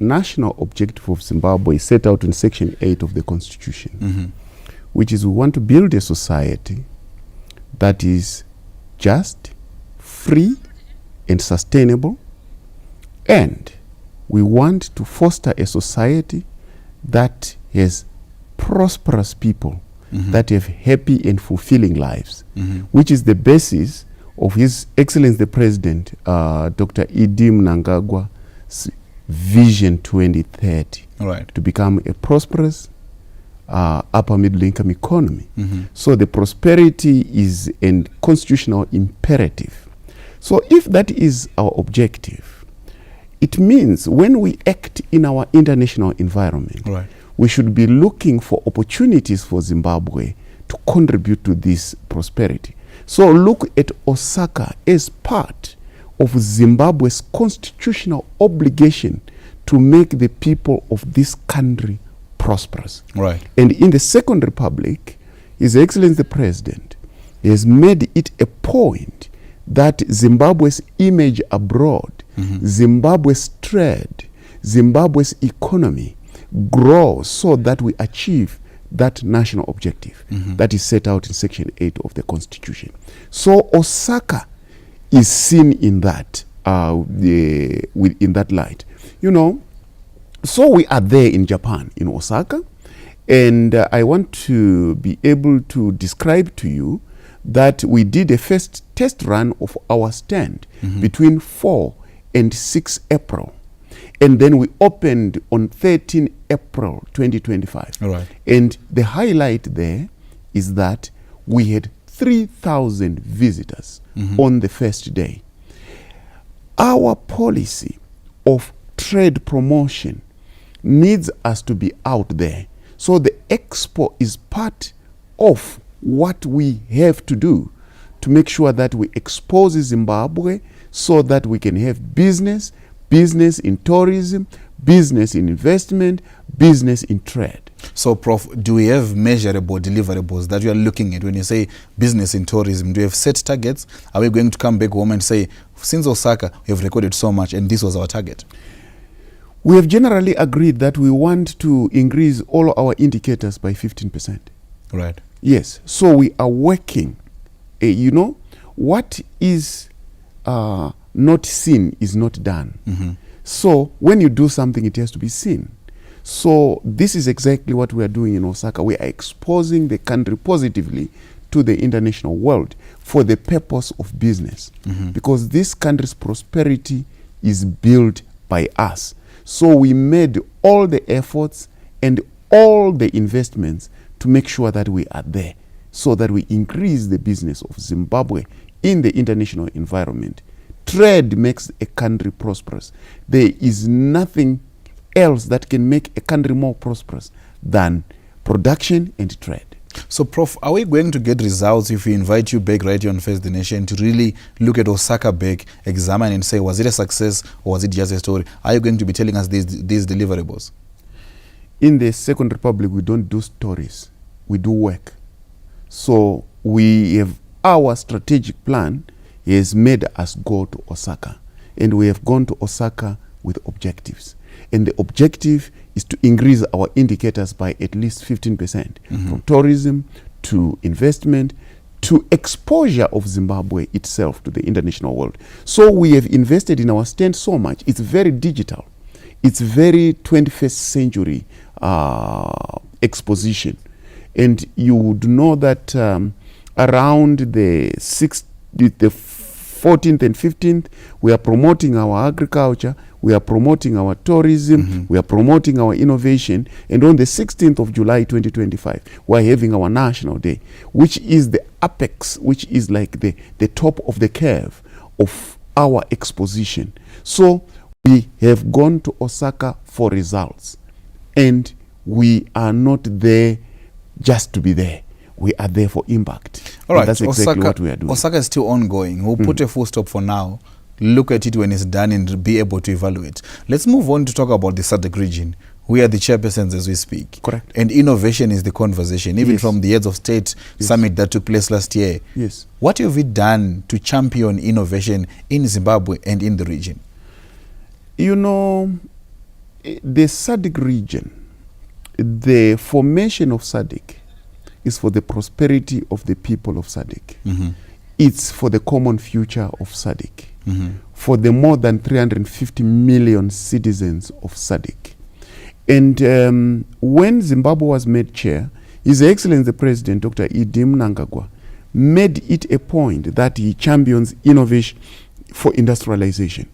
national objective of Zimbabwe is set out in Section 8 of the Constitution, which is we want to build a society that is just, free, and sustainable, and we want to foster a society that has prosperous people, that have happy and fulfilling lives, which is the basis of His Excellency the President, Dr. Idi Mnangagwa's Vision 2030, to become a prosperous upper middle income economy. So the prosperity is a constitutional imperative. So if that is our objective, it means when we act in our international environment, we should be looking for opportunities for Zimbabwe to contribute to this prosperity. So look at Osaka as part of Zimbabwe's constitutional obligation to make the people of this country prosperous. And in the Second Republic, His Excellency the President has made it a point that Zimbabwe's image abroad, Zimbabwe's trade, Zimbabwe's economy grows so that we achieve that national objective that is set out in Section 8 of the Constitution. So Osaka is seen in that, in that light. You know, so we are there in Japan, in Osaka, and I want to be able to describe to you that we did a first test run of our stand between 4 and 6 April. And then we opened on 13 April 2025. And the highlight there is that we had 3,000 visitors on the first day. Our policy of trade promotion needs us to be out there. So the expo is part of what we have to do to make sure that we expose Zimbabwe so that we can have business in tourism, business in investment, business in trade. So, Prof, do we have measurable deliverables that you are looking at when you say business in tourism? Do you have set targets? Are we going to come back home and say, since Osaka, we have recorded so much and this was our target? We have generally agreed that we want to increase all our indicators by 15%. Yes, so we are working. You know, what is not seen is not done. So when you do something, it has to be seen. So this is exactly what we are doing in Osaka. We are exposing the country positively to the international world for the purpose of business, because this country's prosperity is built by us. So we made all the efforts and all the investments to make sure that we are there, so that we increase the business of Zimbabwe in the international environment. Trade makes a country prosperous. There is nothing else that can make a country more prosperous than production and trade. So, Prof, are we going to get results if we invite you back right here on Face the Nation to really look at Osaka back, examine and say, was it a success or was it just a story? Are you going to be telling us these deliverables? In the Second Republic, we don't do stories. We do work. So we have our strategic plan has made us go to Osaka. And we have gone to Osaka with objectives. And the objective is to increase our indicators by at least 15%, from tourism to investment to exposure of Zimbabwe itself to the international world. So we have invested in our stand so much. It's very digital. It's very 21st century exposition. And you would know that around the 14th and 15th, we are promoting our agriculture, we are promoting our tourism, we are promoting our innovation. And on the 16th of July 2025, we are having our National Day, which is the apex, which is like the top of the curve of our exposition. So we have gone to Osaka for results. And we are not there just to be there. We are there for impact. All right, that's exactly Osaka, what we are doing. Osaka is still ongoing. We'll put a full stop for now. Look at it when it's done and be able to evaluate. Let's move on to talk about the SADC region. We are the chairpersons as we speak. Correct. And innovation is the conversation, even from the heads of state summit that took place last year. Yes. What have we done to champion innovation in Zimbabwe and in the region? You know, the SADC region, the formation of SADC is for the prosperity of the people of SADC. It's for the common future of SADC, for the more than 350 million citizens of SADC. And when Zimbabwe was made chair, His Excellency the President, Dr. Idim Mnangagwa, made it a point that he champions innovation for industrialization.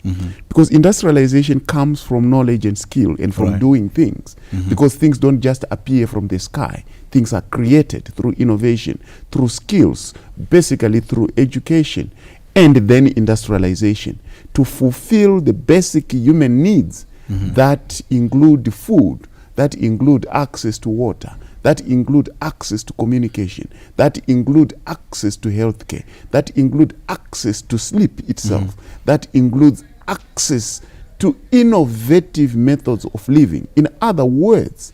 Because industrialization comes from knowledge and skill and from doing things. Because things don't just appear from the sky. Things are created through innovation, through skills, basically through education, and then industrialization to fulfill the basic human needs that include food, that include access to water, that include access to communication, that include access to healthcare, that include access to sleep itself, that includes access to innovative methods of living. In other words,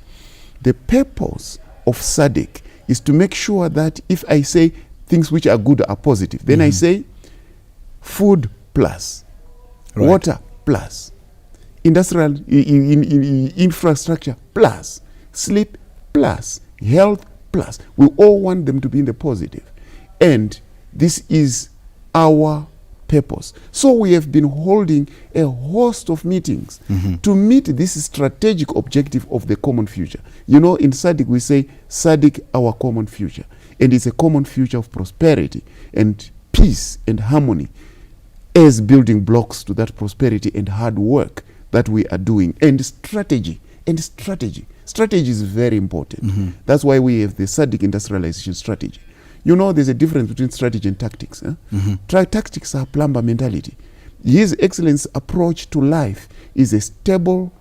the purpose of SADC is to make sure that if I say things which are good are positive, then I say food plus, water plus, industrial infrastructure plus, sleep plus, health plus. We all want them to be in the positive. And this is our purpose. So we have been holding a host of meetings to meet this strategic objective of the common future. You know, in SADC we say, SADC our common future. And it's a common future of prosperity and peace and harmony as building blocks to that prosperity and hard work that we are doing. And strategy. Strategy is very important. That's why we have the SADC industrialization strategy. You know, there's a difference between strategy and tactics. Tactics are plumber mentality. His Excellence's approach to life is a stable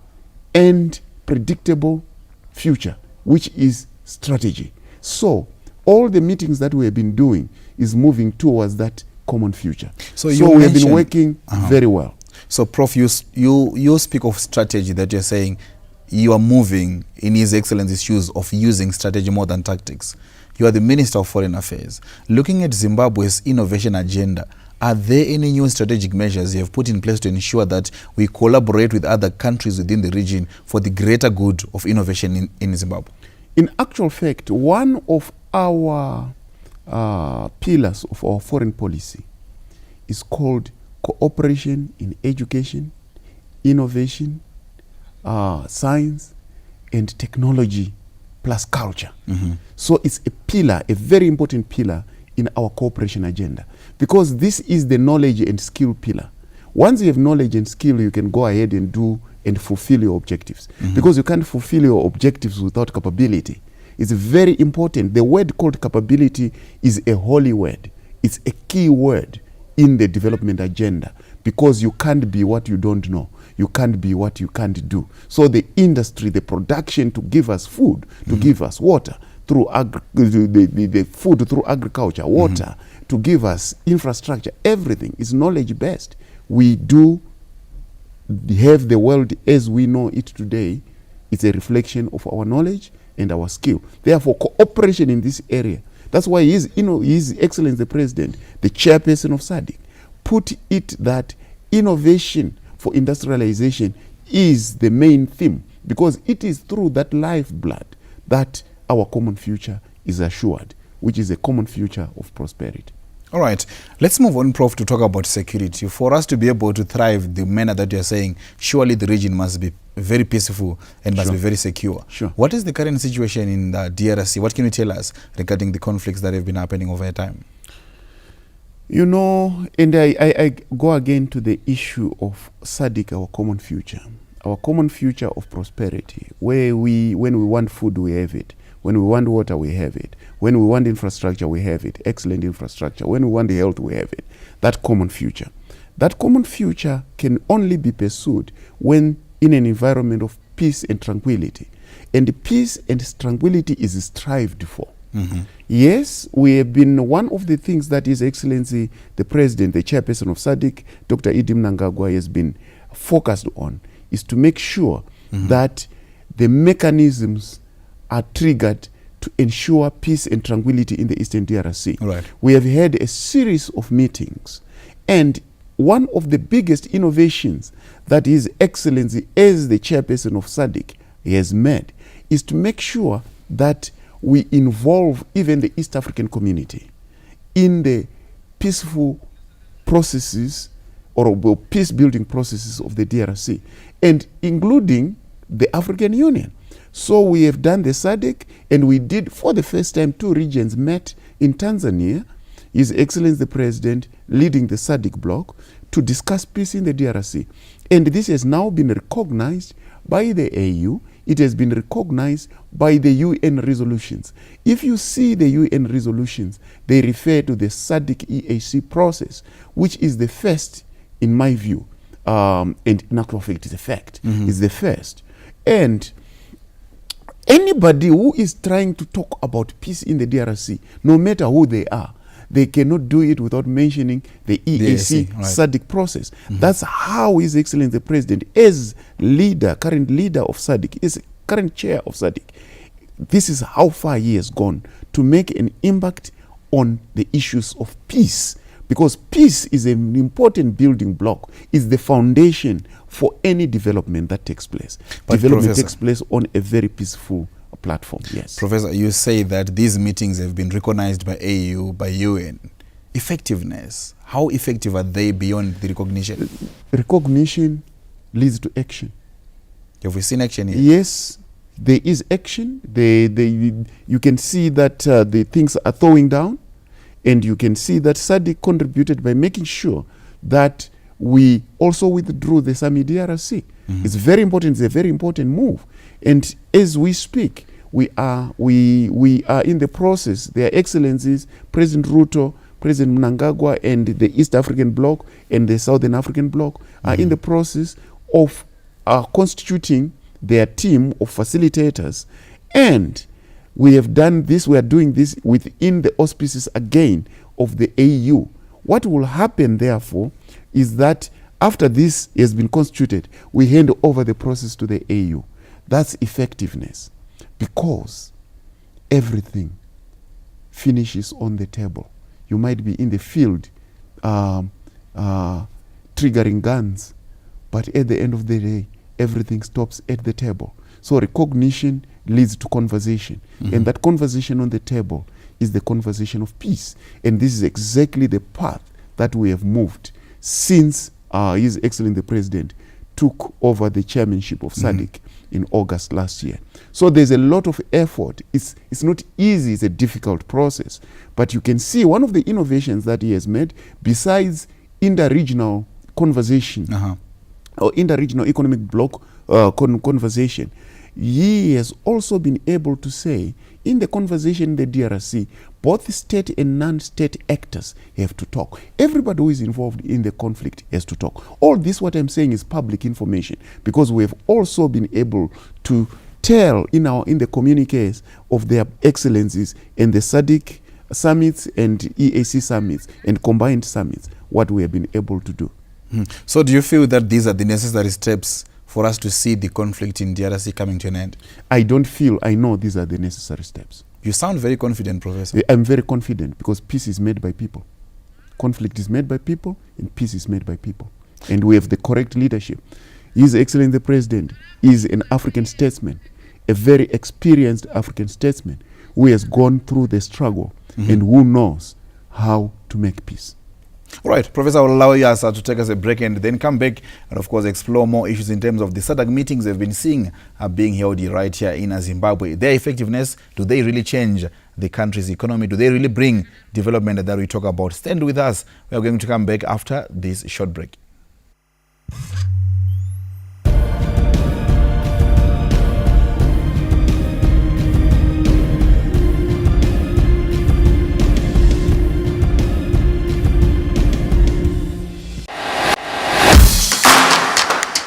and predictable future, which is strategy. So all the meetings that we have been doing is moving towards that common future. So we have been working very well. So Prof, you speak of strategy, that you're saying you are moving in His Excellency's shoes of using strategy more than tactics. You are the Minister of Foreign Affairs. Looking at Zimbabwe's innovation agenda, are there any new strategic measures you have put in place to ensure that we collaborate with other countries within the region for the greater good of innovation in Zimbabwe? In actual fact, one of our pillars of our foreign policy is called cooperation in education, innovation, science, and technology plus culture. So it's a pillar, a very important pillar in our cooperation agenda, because this is the knowledge and skill pillar. Once you have knowledge and skill, you can go ahead and do and fulfill your objectives, because you can't fulfill your objectives without capability. It's very important. The word called capability is a holy word. It's a key word in the development agenda, because you can't be what you don't know. You can't be what you can't do. So the industry, the production to give us food, to give us water, through the food through agriculture, water, to give us infrastructure, everything is knowledge-based. We do have the world as we know it today. It's a reflection of our knowledge and our skill. Therefore, cooperation in this area. That's why His Excellency the President, the chairperson of SADC, put it that innovation for industrialization is the main theme, because it is through that lifeblood that our common future is assured, which is a common future of prosperity. All right, let's move on, Prof, to talk about security. For us to be able to thrive the manner that you're saying, surely the region must be very peaceful and must be very secure. What is the current situation in the DRC? What can you tell us regarding the conflicts that have been happening over time? You know, and I go again to the issue of SADC, our common future of prosperity, where when we want food, we have it. When we want water, we have it. When we want infrastructure, we have it. Excellent infrastructure. When we want health, we have it. That common future. That common future can only be pursued when in an environment of peace and tranquility. And peace and tranquility is strived for. Yes, we have been, one of the things that His Excellency the President, the chairperson of SADC, Dr. Idim Mnangagwa, has been focused on is to make sure that the mechanisms are triggered to ensure peace and tranquility in the Eastern DRC. We have had a series of meetings, and one of the biggest innovations that His Excellency, as the chairperson of SADC, has made is to make sure that we involve even the East African community in the peaceful processes or peace-building processes of the DRC, and including the African Union. So we have done the SADC, and we did, for the first time, 2 regions met in Tanzania, His Excellency the President leading the SADC bloc to discuss peace in the DRC. And this has now been recognized by the AU. It has been recognized by the UN resolutions. If you see the UN resolutions, they refer to the SADC EAC process, which is the first, in my view, and in actual fact, it's a fact, it's the first. And anybody who is trying to talk about peace in the DRC, no matter who they are, they cannot do it without mentioning the EAC right. SADC process. That's how His Excellency the President, as leader, current leader of SADC, is current chair of SADC, this is how far he has gone to make an impact on the issues of peace. Because peace is an important building block, is the foundation for any development that takes place. But development Professor, takes place on a very peaceful platform, yes. Professor, you say that these meetings have been recognized by AU, by UN. Effectiveness, how effective are they beyond the recognition? Recognition leads to action. Have we seen action here? Yes, there is action. You can see that the things are thawing down, and you can see that SADC contributed by making sure that we also withdrew the SAMI DRC. It's very important. It's a very important move. And as we speak, we are in the process. Their Excellencies, President Ruto, President Mnangagwa, and the East African Bloc and the Southern African Bloc are in the process of constituting their team of facilitators. And we have done this, we are doing this within the auspices again of the AU. What will happen, therefore, is that after this has been constituted, we hand over the process to the AU. That's effectiveness, because everything finishes on the table. You might be in the field triggering guns, but at the end of the day, everything stops at the table. So recognition leads to conversation, and that conversation on the table is the conversation of peace. And this is exactly the path that we have moved since His Excellency the President took over the chairmanship of SADC in August last year. So there's a lot of effort. It's not easy, it's a difficult process. But you can see one of the innovations that he has made, besides inter-regional conversation, or inter-regional economic bloc conversation, he has also been able to say, in the conversation in the DRC, both state and non-state actors have to talk. Everybody who is involved in the conflict has to talk. All this, what I'm saying, is public information, because we have also been able to tell in the communiques of their excellencies and the SADC summits and EAC summits and combined summits what we have been able to do. So do you feel that these are the necessary steps for us to see the conflict in DRC coming to an end? I don't feel, I know these are the necessary steps. You sound very confident, Professor. I'm very confident, because peace is made by people. Conflict is made by people, and peace is made by people. And we have the correct leadership. His Excellency the President is an African statesman, a very experienced African statesman who has gone through the struggle and who knows how to make peace. All right, Professor, I will allow you to take us a break and then come back and, of course, explore more issues in terms of the SADC meetings they've been seeing being held right here in Zimbabwe. Their effectiveness, do they really change the country's economy? Do they really bring development that we talk about? Stand with us. We are going to come back after this short break.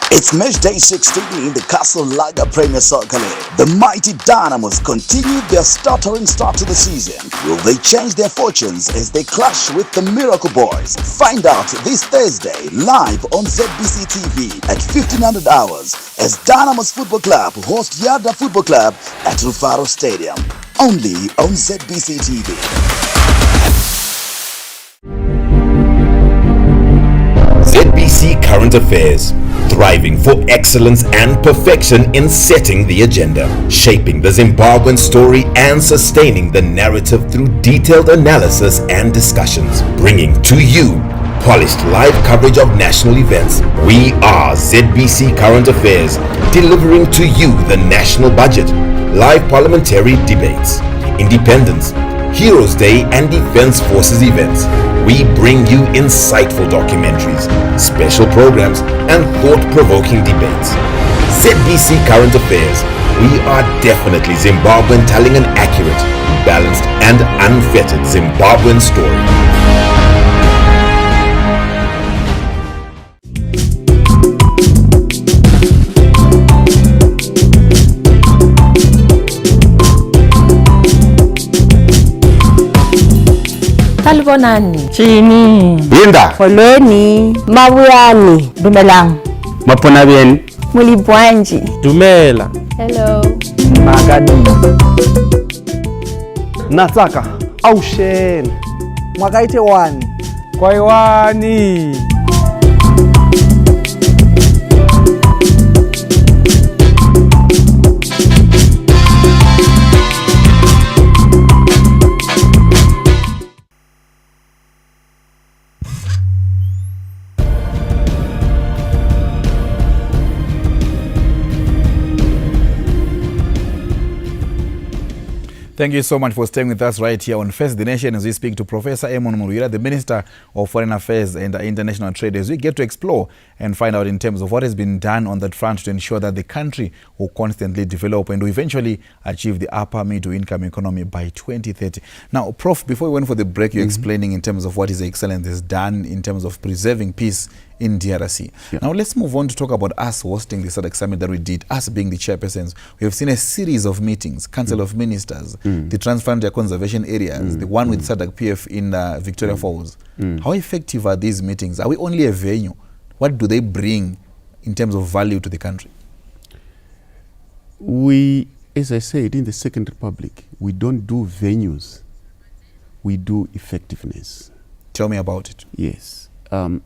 It's match day 16 in the Castle Lager Premier Soccer League. The mighty Dynamos continue their stuttering start to the season. Will they change their fortunes as they clash with the Miracle Boys? Find out this Thursday live on ZBC TV at 1500 hours as Dynamos Football Club host Yarda Football Club at Rufaro Stadium. Only on ZBC TV. ZBC Current Affairs, thriving for excellence and perfection in setting the agenda, shaping the Zimbabwean story and sustaining the narrative through detailed analysis and discussions, bringing to you polished live coverage of national events. We are ZBC Current Affairs, delivering to you the national budget, live parliamentary debates, independence, Heroes Day and Defense Forces events. We bring you insightful documentaries, special programs, and thought-provoking debates. ZBC Current Affairs. We are definitely Zimbabwean, telling an accurate, balanced, and unfettered Zimbabwean story. Talibonani. Chini. Yinda. Foloni. Mabuyani. Dumelang. Mapona bien. Mulibwanji. Dumela. Hello. Magadi. Natsaka. Aushen. Mwakaite wani. Kwa iwani. Thank you so much for staying with us right here on Face the Nation as we speak to Professor Amon Murwira, the Minister of Foreign Affairs and International Trade, as we get to explore and find out in terms of what has been done on that front to ensure that the country will constantly develop and will eventually achieve the upper middle income economy by 2030. Now, Prof, before we went for the break, you're explaining in terms of what His Excellency has done in terms of preserving peace in DRC. Yeah. Now let's move on to talk about us hosting the SADC summit that we did, us being the chairpersons. We have seen a series of meetings, Council of Ministers, the Transfrontier Conservation Areas, the one with SADC PF in Victoria Falls. How effective are these meetings? Are we only a venue? What do they bring in terms of value to the country? We, as I said, in the Second Republic, we don't do venues, we do effectiveness. Tell me about it. Yes.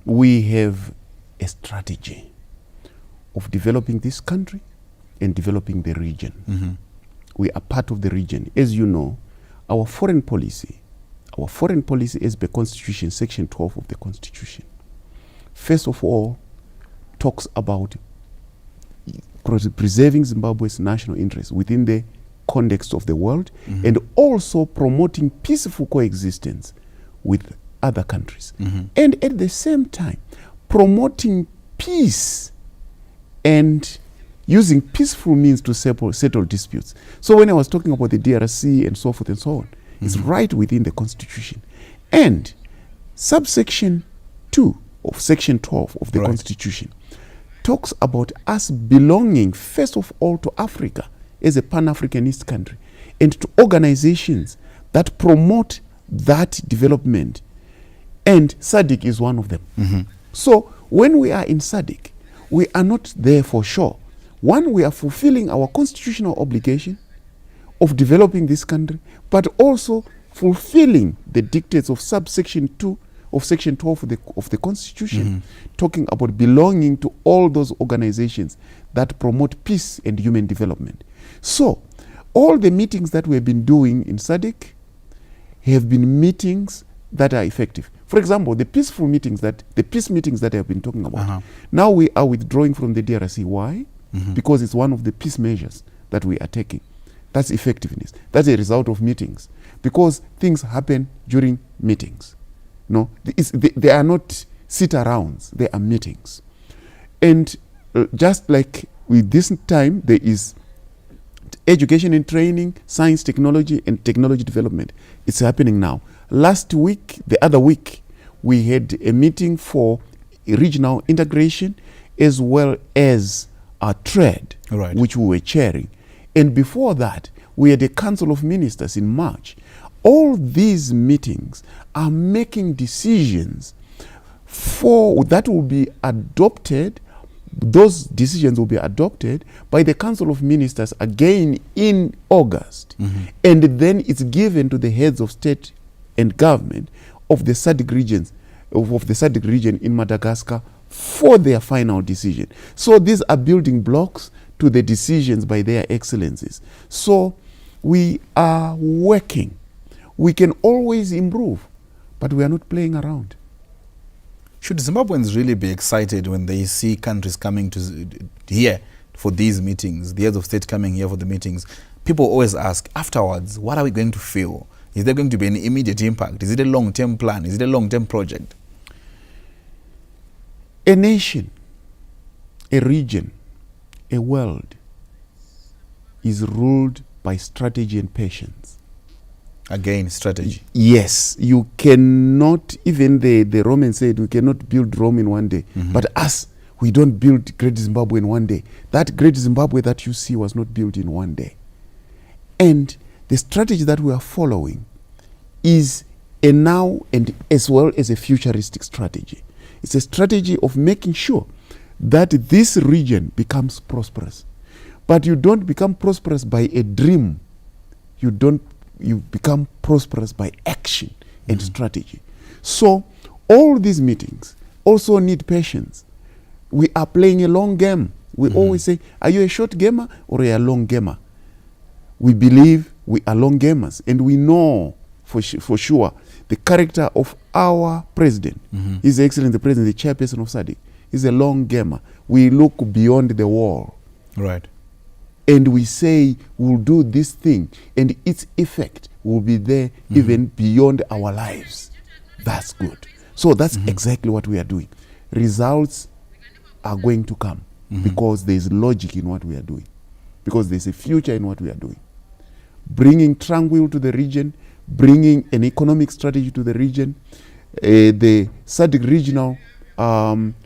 We have a strategy of developing this country and developing the region. We are part of the region. As you know, our foreign policy is the Constitution, Section 12 of the Constitution. First of all, talks about preserving Zimbabwe's national interests within the context of the world and also promoting peaceful coexistence with other countries. And at the same time, promoting peace and using peaceful means to settle disputes. So when I was talking about the DRC and so forth and so on, it's right within the Constitution. And subsection 2 of Section 12 of the Constitution talks about us belonging, first of all, to Africa as a Pan-Africanist country and to organizations that promote that development. And SADC is one of them. So when we are in SADC, we are not there for show. One, we are fulfilling our constitutional obligation of developing this country, but also fulfilling the dictates of subsection 2 of Section 12 of the Constitution, talking about belonging to all those organizations that promote peace and human development. So all the meetings that we have been doing in SADC have been meetings that are effective. For example, the peace meetings that I have been talking about. Now we are withdrawing from the DRC. Why? Because it's one of the peace measures that we are taking. That's effectiveness. That's a result of meetings. Because things happen during meetings. No, they are not sit-arounds, they are meetings. And just like with this time, there is education and training, science, technology, and technology development. It's happening now. The other week, we had a meeting for regional integration as well as trade, which we were chairing. And before that, we had a Council of Ministers in March. All these meetings are making decisions that will be adopted. Those decisions will be adopted by the Council of Ministers again in August. And then it's given to the heads of state and government of the SADC region in Madagascar for their final decision. So these are building blocks to the decisions by their excellencies. So we are working. We can always improve, but we are not playing around. Should Zimbabweans really be excited when they see countries coming to here for these meetings, the heads of state coming here for the meetings? People always ask, afterwards, what are we going to feel? Is there going to be an immediate impact? Is it a long-term plan? Is it a long-term project? A nation, a region, a world is ruled by strategy and patience. Again, strategy. Yes, you cannot, even the Romans said, we cannot build Rome in one day. But us, we don't build Great Zimbabwe in one day. That Great Zimbabwe that you see was not built in one day. And the strategy that we are following is a now and as well as a futuristic strategy. It's a strategy of making sure that this region becomes prosperous. But you don't become prosperous by a dream. You become prosperous by action and strategy. So all these meetings also need patience. We are playing a long game. We always say, are you a short gamer or a long gamer? We believe we are long gamers, and we know for sure the character of our president, His Excellency the President, the chairperson of SADC, is a long gamer. We look beyond the wall. Right. And we say we'll do this thing, and its effect will be there even beyond our lives. That's good. So that's exactly what we are doing. Results are going to come because there's logic in what we are doing, because there's a future in what we are doing. Bringing tranquil to the region, bringing an economic strategy to the region, the SADC regional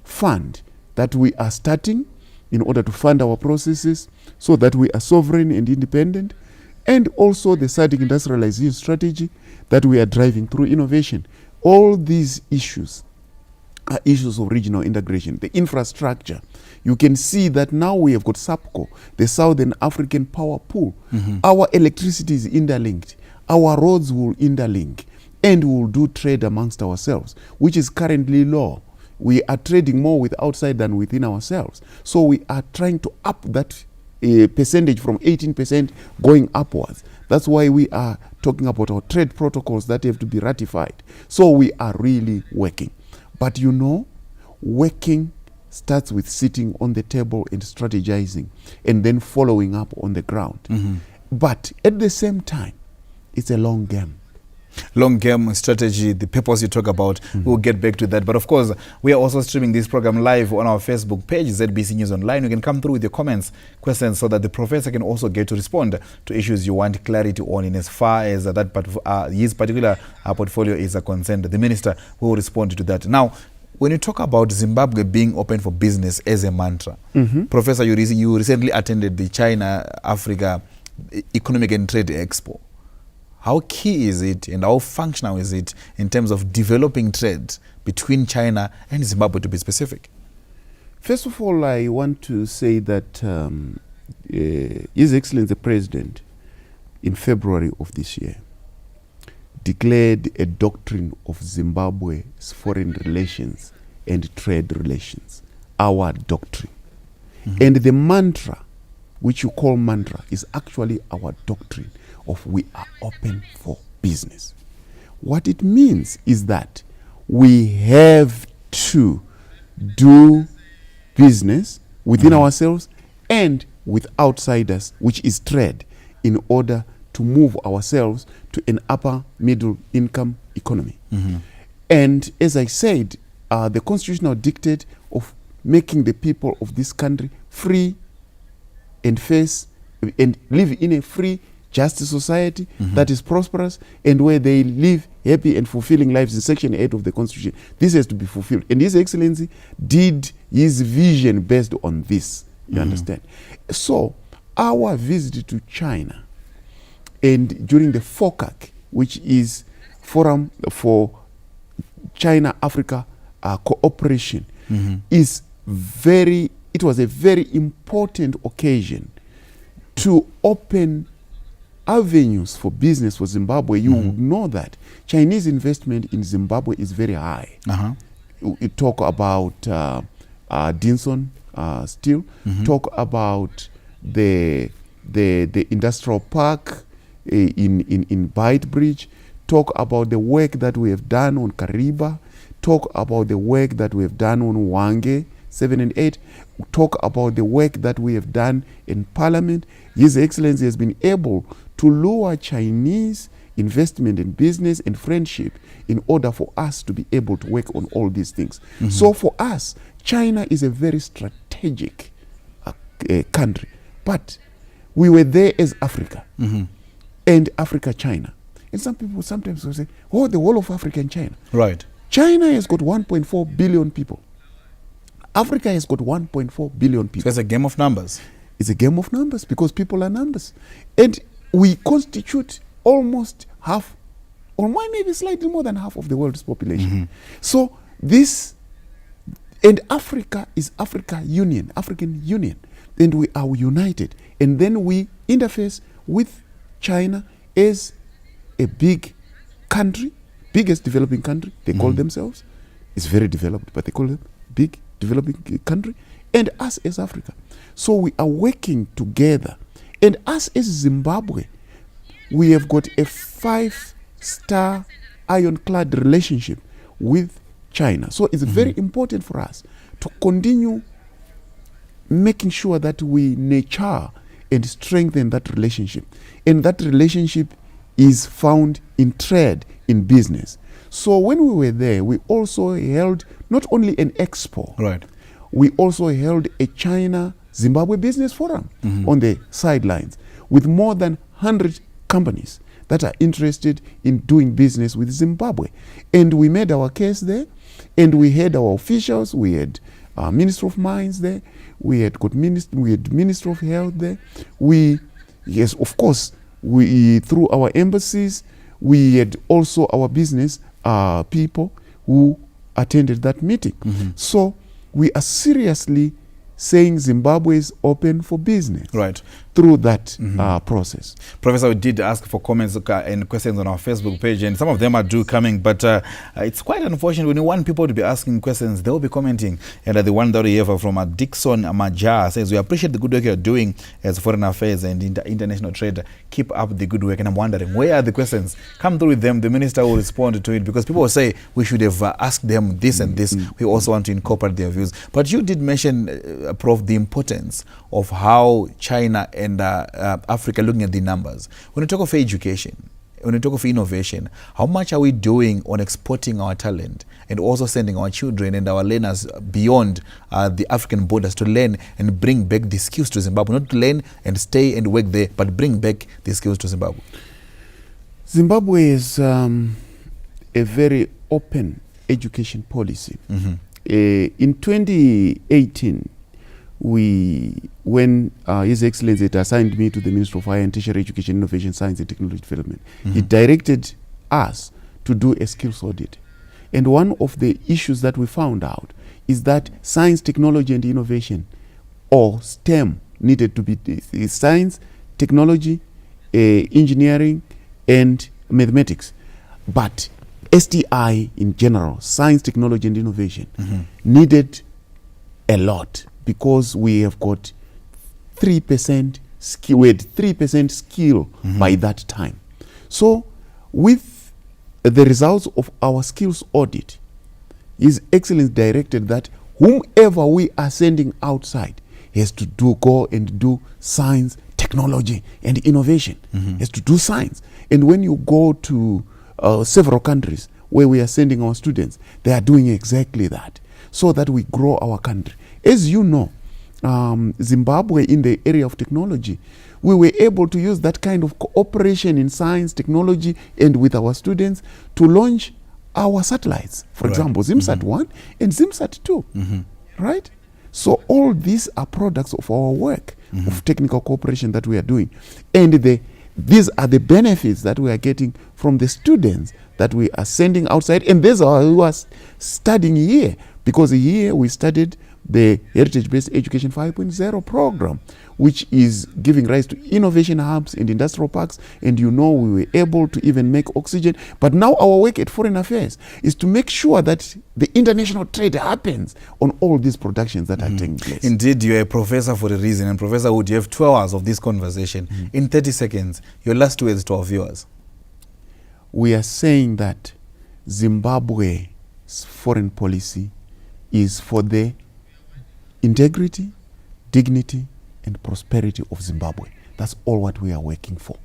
fund that we are starting in order to fund our processes so that we are sovereign and independent, and also the SADC industrialization strategy that we are driving through innovation. All these issues are issues of regional integration. The infrastructure, you can see that now we have got SAPCO, the Southern African Power Pool. Our electricity is interlinked. Our roads will interlink, and we will do trade amongst ourselves, which is currently low. We are trading more with outside than within ourselves. So we are trying to up that percentage from 18% going upwards. That's why we are talking about our trade protocols that have to be ratified. So we are really working. But you know, working starts with sitting on the table and strategizing and then following up on the ground. But at the same time, it's a long game. Long game strategy, the purpose you talk about, we'll get back to that. But of course, we are also streaming this program live on our Facebook page, ZBC News Online. You can come through with your comments, questions, so that the professor can also get to respond to issues you want clarity on in as far as his particular portfolio is concerned. The minister will respond to that. Now, when you talk about Zimbabwe being open for business as a mantra, Professor, you recently attended the China-Africa Economic and Trade Expo. How key is it and how functional is it in terms of developing trade between China and Zimbabwe, to be specific? First of all, I want to say that His Excellency the President, in February of this year, declared a doctrine of Zimbabwe's foreign relations and trade relations, our doctrine. And the mantra, which you call mantra, is actually our doctrine of we are open for business. What it means is that we have to do business within ourselves and with outsiders, which is trade, in order to move ourselves to an upper middle income economy. And as I said, the constitutional dictate of making the people of this country free and live in a free, just society that is prosperous and where they live happy and fulfilling lives in Section 8 of the Constitution. This has to be fulfilled. And His Excellency did his vision based on this, you understand? So our visit to China, and during the FOCAC, which is Forum for China-Africa Cooperation, it was a very important occasion to open avenues for business for Zimbabwe. You know that Chinese investment in Zimbabwe is very high. You talk about Dinson Steel, talk about the industrial park in Byte Bridge, talk about the work that we have done on Kariba, talk about the work that we have done on Wange 7 and 8, talk about the work that we have done in Parliament. His Excellency has been able to lure Chinese investment in business and friendship in order for us to be able to work on all these things. So for us, China is a very strategic country. But we were there as Africa and Africa, China. And some people sometimes will say, oh, the whole of Africa and China. Right. China has got 1.4 billion people. Africa has got 1.4 billion people. So it's a game of numbers. It's a game of numbers because people are numbers. And we constitute almost half, or maybe slightly more than half of the world's population. So this, and Africa is African Union, and we are united. And then we interface with China as a big country, biggest developing country, they call themselves. It's very developed, but they call them big developing country, and us as Africa. So we are working together. And us as Zimbabwe, we have got a 5-star ironclad relationship with China. So it's very important for us to continue making sure that we nurture and strengthen that relationship. And that relationship is found in trade, in business. So when we were there, we also held not only an expo, Right. we also held a China-Zimbabwe Business Forum on the sidelines with more than 100 companies that are interested in doing business with Zimbabwe. And we made our case there, and we had our officials, we had Minister of Mines there, we had Minister of Health there. Yes, of course, we through our embassies, we had also our business people who attended that meeting. So we are seriously saying Zimbabwe is open for business. Right. Through that process. Professor, we did ask for comments and questions on our Facebook page, and some of them are due coming, but it's quite unfortunate when you want people to be asking questions, they will be commenting. And the one that we have from Dixon Maja says, we appreciate the good work you're doing as foreign affairs and international trade. Keep up the good work. And I'm wondering, where are the questions? Come through with them. The minister will respond to it, because people will say we should have asked them this and this. We also want to incorporate their views. But you did mention, Prof, the importance of how China and Africa, looking at the numbers. When we talk of education, when we talk of innovation, how much are we doing on exporting our talent and also sending our children and our learners beyond the African borders to learn and bring back the skills to Zimbabwe? Not to learn and stay and work there, but bring back the skills to Zimbabwe. Zimbabwe is a very open education policy. In 2018, when His Excellency had assigned me to the Minister of Higher and Tertiary Education, Innovation, Science and Technology Development, he directed us to do a skills audit. And one of the issues that we found out is that science, technology and innovation, or STEM, needed to be science, technology, engineering and mathematics. But STI in general, science, technology and innovation, needed a lot, because we have got 3% skill, we had 3% skill by that time. So with the results of our skills audit, His Excellency directed that whomever we are sending outside has to go and do science, technology and innovation, has to do science. And when you go to several countries where we are sending our students, they are doing exactly that, so that we grow our country. As you know, Zimbabwe, in the area of technology, we were able to use that kind of cooperation in science, technology, and with our students to launch our satellites. For example, ZimSat 1 and ZimSat 2. Right? So all these are products of our work, of technical cooperation that we are doing. And these are the benefits that we are getting from the students that we are sending outside. And these are who are studying here, because here we studied the Heritage-Based Education 5.0 program, which is giving rise to innovation hubs and industrial parks. And we were able to even make oxygen. But now our work at Foreign Affairs is to make sure that the international trade happens on all these productions that are taking place. Indeed, you're a professor for a reason. And Professor Wood, you have 2 hours of this conversation. In 30 seconds, your last words to our viewers. We are saying that Zimbabwe's foreign policy is for the integrity, dignity, and prosperity of Zimbabwe. That's all what we are working for.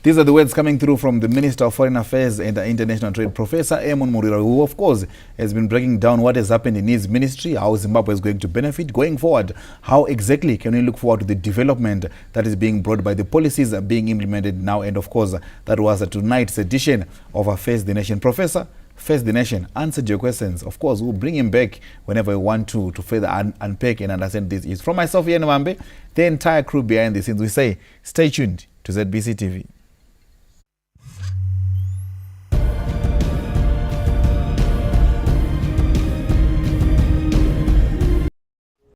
These are the words coming through from the Minister of Foreign Affairs and International Trade, Professor Amon Murwira, who of course has been breaking down what has happened in his ministry, how Zimbabwe is going to benefit going forward, how exactly can we look forward to the development that is being brought by the policies that are being implemented now. And of course, that was tonight's edition of Face the Nation. Professor, Face the Nation answered your questions. Of course, we'll bring him back whenever we want to further unpack and understand this is. From myself, Ian Mambe, the entire crew behind the scenes, we say stay tuned to ZBC TV.